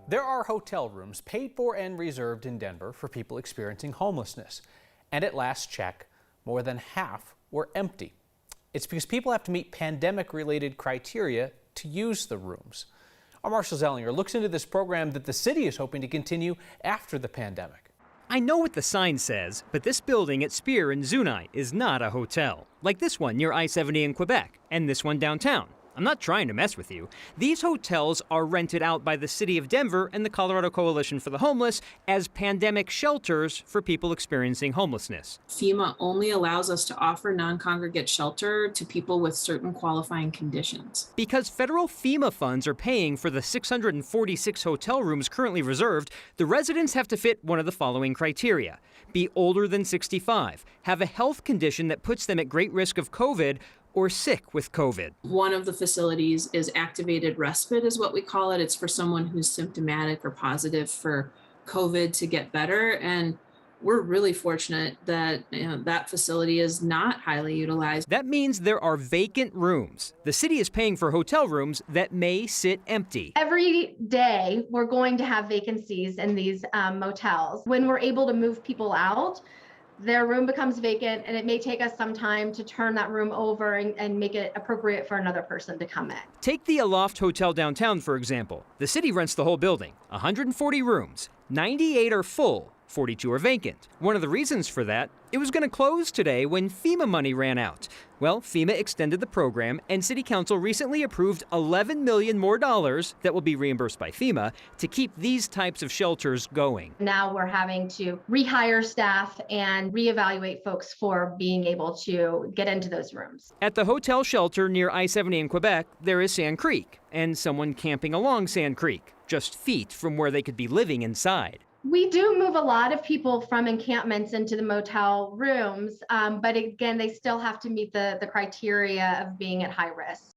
There are hotel rooms paid for and reserved in Denver for people experiencing homelessness. And at last check, more than half were empty. It's because people have to meet pandemic-related criteria to use the rooms. Our Marshall Zellinger looks into this program that the city is hoping to continue after the pandemic. I know what the sign says, but this building at Spear in Zuni is not a hotel, like this one near I-70 in Quebec, and this one downtown. I'm not trying to mess with you. These hotels are rented out by the city of Denver and the Colorado Coalition for the Homeless as pandemic shelters for people experiencing homelessness. FEMA only allows us to offer non-congregate shelter to people with certain qualifying conditions. Because federal FEMA funds are paying for the 646 hotel rooms currently reserved, the residents have to fit one of the following criteria: be older than 65, have a health condition that puts them at great risk of COVID, or sick with COVID. One of the facilities is activated respite, is what we call it. It's for someone who's symptomatic or positive for COVID to get better. And we're really fortunate that that facility is not highly utilized. That means there are vacant rooms. The city is paying for hotel rooms that may sit empty. Every day, we're going to have vacancies in these motels. When we're able to move people out, their room becomes vacant, and it may take us some time to turn that room over and make it appropriate for another person to come in. Take the Aloft Hotel downtown, for example. The city rents the whole building, 140 rooms. 98 are full, 42 are vacant. One of the reasons for that, it was going to close today when FEMA money ran out. Well, FEMA extended the program, and City Council recently approved $11 million more that will be reimbursed by FEMA to keep these types of shelters going. Now we're having to rehire staff and reevaluate folks for being able to get into those rooms. At the hotel shelter near I-70 in Quebec, there is Sand Creek, and someone camping along Sand Creek, just feet from where they could be living inside. We do move a lot of people from encampments into the motel rooms, but again, they still have to meet the criteria of being at high risk.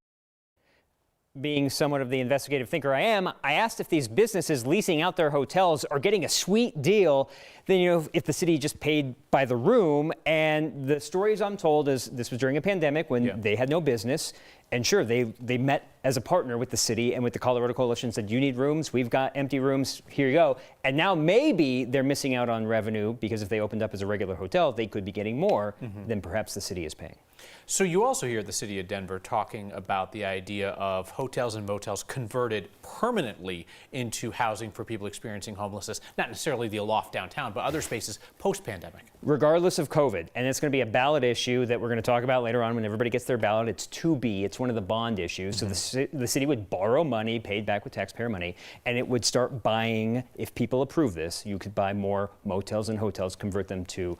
Being somewhat of the investigative thinker I am, I asked if these businesses leasing out their hotels are getting a sweet deal, then, if the city just paid by the room. And the stories I'm told is this was during a pandemic when they had no business. And sure, they met as a partner with the city and with the Colorado Coalition, said, you need rooms, we've got empty rooms, here you go. And now maybe they're missing out on revenue because if they opened up as a regular hotel, they could be getting more than perhaps the city is paying. So you also hear the city of Denver talking about the idea of hotels and motels converted permanently into housing for people experiencing homelessness, not necessarily the Aloft downtown, but other spaces post-pandemic. Regardless of COVID, and it's going to be a ballot issue that we're going to talk about later on when everybody gets their ballot. It's 2B, it's one of the bond issues. So the city would borrow money, paid back with taxpayer money, and it would start buying, if people approve this, you could buy more motels and hotels, convert them to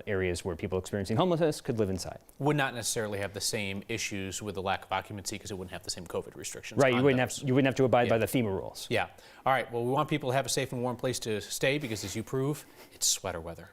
areas where people experiencing homelessness could live inside. Would not necessarily have the same issues with the lack of occupancy because it wouldn't have the same COVID restrictions. Right, you wouldn't have to abide by the FEMA rules. Yeah. All right, well, we want people to have a safe and warm place to stay because, as you prove, it's sweater weather.